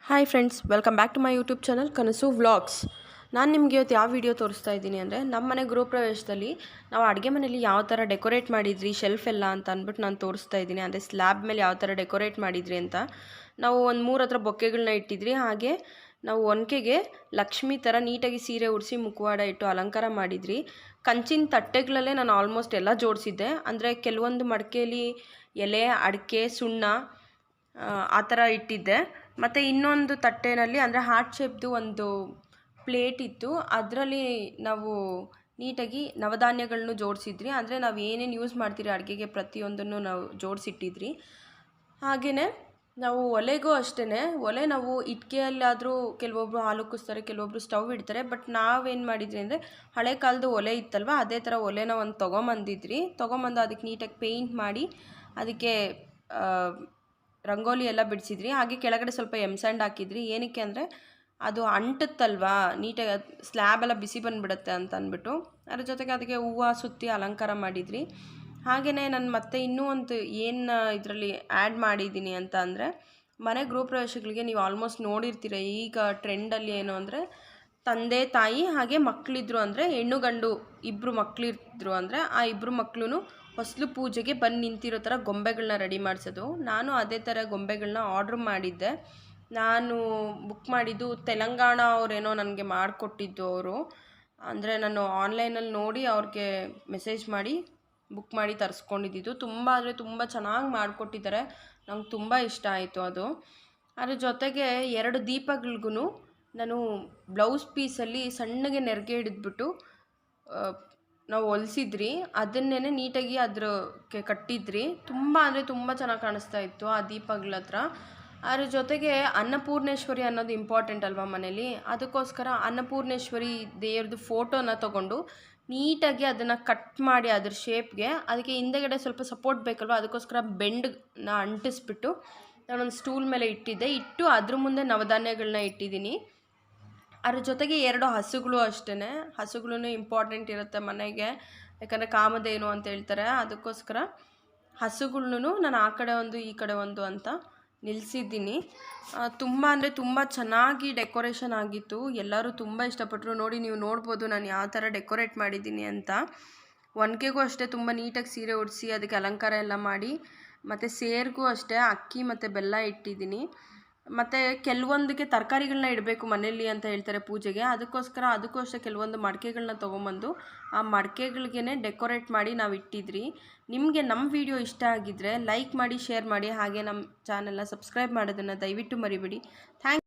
Hi friends, welcome back to my YouTube channel Kanasu vlogs. ನಾನು ನಿಮಗೆ ಇವತ್ತು ಯಾವ ವಿಡಿಯೋ ತೋರಿಸ್ತಾ ಇದ್ದೀನಿ ಅಂದರೆ, ನಮ್ಮ ಮನೆ ಗೃಹ ಪ್ರವೇಶದಲ್ಲಿ ನಾವು ಅಡುಗೆ ಮನೆಯಲ್ಲಿ ಯಾವ ಥರ ಡೆಕೋರೇಟ್ ಮಾಡಿದ್ರಿ ಶೆಲ್ಫ್ ಎಲ್ಲ ಅಂತ ಅಂದ್ಬಿಟ್ಟು ನಾನು ತೋರಿಸ್ತಾ ಇದ್ದೀನಿ. ಅಂದರೆ ಸ್ಲ್ಯಾಬ್ ಮೇಲೆ ಯಾವ ಥರ ಡೆಕೋರೇಟ್ ಮಾಡಿದ್ರಿ ಅಂತ. ನಾವು ಒಂದು 3 ಹತ್ರ ಬೊಕ್ಕೆಗಳನ್ನ ಇಟ್ಟಿದ್ರಿ. ಹಾಗೆ ನಾವು ಒನಕೆಗೆ ಲಕ್ಷ್ಮಿ ಥರ ನೀಟಾಗಿ ಸೀರೆ ಉಡಿಸಿ ಮುಖವಾಡ ಇಟ್ಟು ಅಲಂಕಾರ ಮಾಡಿದ್ರಿ. ಕಂಚಿನ ತಟ್ಟೆಗಳಲ್ಲೇ ನಾನು ಆಲ್ಮೋಸ್ಟ್ ಎಲ್ಲ ಜೋಡಿಸಿದ್ದೆ. ಅಂದರೆ ಕೆಲವೊಂದು ಮಡಿಕೆಯಲ್ಲಿ ಎಲೆ, ಅಡಿಕೆ, ಸುಣ್ಣ ಆ ಥರ ಇಟ್ಟಿದ್ದೆ. ಮತ್ತು ಇನ್ನೊಂದು ತಟ್ಟೆನಲ್ಲಿ ಅಂದರೆ ಹಾರ್ಟ್ ಶೇಪ್ದು ಒಂದು ಪ್ಲೇಟ್ ಇತ್ತು. ಅದರಲ್ಲಿ ನಾವು ನೀಟಾಗಿ ನವಧಾನ್ಯಗಳನ್ನು ಜೋಡಿಸಿದ್ರಿ. ಅಂದರೆ ನಾವು ಏನೇನು ಯೂಸ್ ಮಾಡ್ತೀರಿ ಅಡುಗೆಗೆ ಪ್ರತಿಯೊಂದನ್ನು ನಾವು ಜೋಡಿಸಿಟ್ಟಿದ್ರಿ. ಹಾಗೆಯೇ ನಾವು ಒಲೆಗೂ ಅಷ್ಟೇ, ಒಲೆ ನಾವು ಇಟ್ಕೆಯಲ್ಲಾದರೂ ಕೆಲವೊಬ್ಬರು ಹಾಲು ಕುಸ್ತಾರೆ, ಕೆಲವೊಬ್ಬರು ಸ್ಟವ್ ಇಡ್ತಾರೆ. ಬಟ್ ನಾವೇನು ಮಾಡಿದ್ರಿ ಅಂದರೆ, ಹಳೆ ಕಾಲದ ಒಲೆ ಇತ್ತಲ್ವ, ಅದೇ ಥರ ಒಲೆನ ಒಂದು ತೊಗೊಂಬಂದು ಅದಕ್ಕೆ ನೀಟಾಗಿ ಪೇಂಟ್ ಮಾಡಿ ಅದಕ್ಕೆ ರಂಗೋಲಿ ಎಲ್ಲ ಬಿಡಿಸಿದ್ರಿ. ಹಾಗೆ ಕೆಳಗಡೆ ಸ್ವಲ್ಪ ಸ್ಯಾಂಡ್ ಹಾಕಿದ್ರಿ. ಏನಕ್ಕೆ ಅಂದರೆ ಅದು ಅಂಟುತ್ತಲ್ವಾ, ನೀಟಾಗಿ ಸ್ಲ್ಯಾಬೆಲ್ಲ ಬಿಸಿ ಬಂದುಬಿಡುತ್ತೆ ಅಂತ ಅಂದ್ಬಿಟ್ಟು ಅದ್ರ ಜೊತೆಗೆ ಅದಕ್ಕೆ ಹೂವು ಸುತ್ತಿ ಅಲಂಕಾರ ಮಾಡಿದ್ರಿ. ಹಾಗೆಯೇ ನಾನು ಮತ್ತೆ ಇನ್ನೂ ಒಂದು ಏನು ಇದರಲ್ಲಿ ಆ್ಯಡ್ ಮಾಡಿದ್ದೀನಿ ಅಂತ ಅಂದರೆ, ಮನೆ ಗೃಹ ಪ್ರವೇಶಗಳಿಗೆ ನೀವು ಆಲ್ಮೋಸ್ಟ್ ನೋಡಿರ್ತೀರ. ಈಗ ಟ್ರೆಂಡಲ್ಲಿ ಏನು ಅಂದರೆ, ತಂದೆ ತಾಯಿ ಹಾಗೆ ಮಕ್ಕಳಿದ್ರು ಅಂದರೆ ಹೆಣ್ಣು ಗಂಡು ಇಬ್ಬರು ಮಕ್ಕಳಿದ್ರು ಅಂದರೆ ಆ ಇಬ್ಬರು ಮಕ್ಕಳು ಹೊಸಲು ಪೂಜೆಗೆ ಬಂದು ನಿಂತಿರೋ ಥರ ಗೊಂಬೆಗಳನ್ನ ರೆಡಿ ಮಾಡಿಸೋದು. ನಾನು ಅದೇ ಥರ ಗೊಂಬೆಗಳನ್ನ ಆರ್ಡ್ರ್ ಮಾಡಿದ್ದೆ. ನಾನು ಬುಕ್ ಮಾಡಿದ್ದು ತೆಲಂಗಾಣ ಅವರೇನೋ ನನಗೆ ಮಾಡಿಕೊಟ್ಟಿದ್ದು. ಅವರು ಅಂದರೆ ನಾನು ಆನ್ಲೈನಲ್ಲಿ ನೋಡಿ ಅವ್ರಿಗೆ ಮೆಸೇಜ್ ಮಾಡಿ ಬುಕ್ ಮಾಡಿ ತರಿಸ್ಕೊಂಡಿದ್ದು. ತುಂಬ ಅಂದರೆ ತುಂಬ ಚೆನ್ನಾಗಿ ಮಾಡಿಕೊಟ್ಟಿದ್ದಾರೆ. ನಂಗೆ ತುಂಬ ಇಷ್ಟ ಆಯಿತು ಅದು. ಅದ್ರ ಜೊತೆಗೆ 2 ದೀಪಗಳಿಗೂ ನಾನು ಬ್ಲೌಸ್ ಪೀಸಲ್ಲಿ ಸಣ್ಣಗೆ ನೆರಿಗೆ ಹಿಡಿದ್ಬಿಟ್ಟು ನಾವು ಹೊಲಿಸಿದ್ರಿ. ಅದನ್ನೇ ನೀಟಾಗಿ ಅದಕ್ಕೆ ಕಟ್ಟಿದ್ರಿ. ತುಂಬ ಅಂದರೆ ತುಂಬ ಚೆನ್ನಾಗಿ ಕಾಣಿಸ್ತಾ ಇತ್ತು ಆ ದೀಪಗಳ ಹತ್ರ. ಅದ್ರ ಜೊತೆಗೆ ಅನ್ನಪೂರ್ಣೇಶ್ವರಿ ಅನ್ನೋದು ಇಂಪಾರ್ಟೆಂಟ್ ಅಲ್ವಾ ಮನೇಲಿ. ಅದಕ್ಕೋಸ್ಕರ ಅನ್ನಪೂರ್ಣೇಶ್ವರಿ ದೇವ್ರದ್ದು ಫೋಟೋನ ತೊಗೊಂಡು ನೀಟಾಗಿ ಅದನ್ನು ಕಟ್ ಮಾಡಿ ಅದ್ರ ಶೇಪ್ಗೆ, ಅದಕ್ಕೆ ಹಿಂದೆಗಡೆ ಸ್ವಲ್ಪ ಸಪೋರ್ಟ್ ಬೇಕಲ್ವ, ಅದಕ್ಕೋಸ್ಕರ ಬೆಂಡನ್ನ ಅಂಟಿಸ್ಬಿಟ್ಟು ನಾನೊಂದು ಸ್ಟೂಲ್ ಮೇಲೆ ಇಟ್ಟು ಅದ್ರ ಮುಂದೆ ನವಧಾನ್ಯಗಳನ್ನ ಇಟ್ಟಿದ್ದೀನಿ. ಅದ್ರ ಜೊತೆಗೆ 2 ಹಸುಗಳು ಅಷ್ಟೇ. ಹಸುಗಳೂ ಇಂಪಾರ್ಟೆಂಟ್ ಇರುತ್ತೆ ಮನೆಗೆ, ಯಾಕಂದರೆ ಕಾಮಧೇನು ಅಂತ ಹೇಳ್ತಾರೆ. ಅದಕ್ಕೋಸ್ಕರ ಹಸುಗಳ್ನೂ ನಾನು ಆ ಕಡೆ ಒಂದು ಈ ಕಡೆ ಒಂದು ಅಂತ ನಿಲ್ಲಿಸಿದ್ದೀನಿ. ತುಂಬ ಅಂದರೆ ತುಂಬ ಚೆನ್ನಾಗಿ ಡೆಕೋರೇಷನ್ ಆಗಿತ್ತು. ಎಲ್ಲರೂ ತುಂಬ ಇಷ್ಟಪಟ್ಟರು. ನೋಡಿ, ನೀವು ನೋಡ್ಬೋದು ನಾನು ಯಾವ ಥರ ಡೆಕೋರೇಟ್ ಮಾಡಿದ್ದೀನಿ ಅಂತ. ಒನಕೆಗೂ ಅಷ್ಟೇ ತುಂಬ ನೀಟಾಗಿ ಸೀರೆ ಉಡಿಸಿ ಅದಕ್ಕೆ ಅಲಂಕಾರ ಎಲ್ಲ ಮಾಡಿ, ಮತ್ತು ಸೇರಿಗೂ ಅಷ್ಟೇ ಅಕ್ಕಿ ಮತ್ತು ಬೆಲ್ಲ ಇಟ್ಟಿದ್ದೀನಿ. ಮತ್ತು ಕೆಲವೊಂದಕ್ಕೆ ತರಕಾರಿಗಳನ್ನ ಇಡಬೇಕು ಮನೆಯಲ್ಲಿ ಅಂತ ಹೇಳ್ತಾರೆ ಪೂಜೆಗೆ. ಅದಕ್ಕೂ ಅಷ್ಟೇ ಕೆಲವೊಂದು ಮಡಿಕೆಗಳನ್ನ ತೊಗೊಂಬಂದು ಆ ಮಡಿಕೆಗಳಿಗೇ ಡೆಕೋರೇಟ್ ಮಾಡಿ ನಾವು ಇಟ್ಟಿದ್ರಿ. ನಿಮಗೆ ನಮ್ಮ ವಿಡಿಯೋ ಇಷ್ಟ ಆಗಿದ್ದರೆ ಲೈಕ್ ಮಾಡಿ, ಶೇರ್ ಮಾಡಿ, ಹಾಗೆ ನಮ್ಮ ಚಾನಲ್ನ ಸಬ್ಸ್ಕ್ರೈಬ್ ಮಾಡೋದನ್ನು ದಯವಿಟ್ಟು ಮರಿಬೇಡಿ. ಥ್ಯಾಂಕ್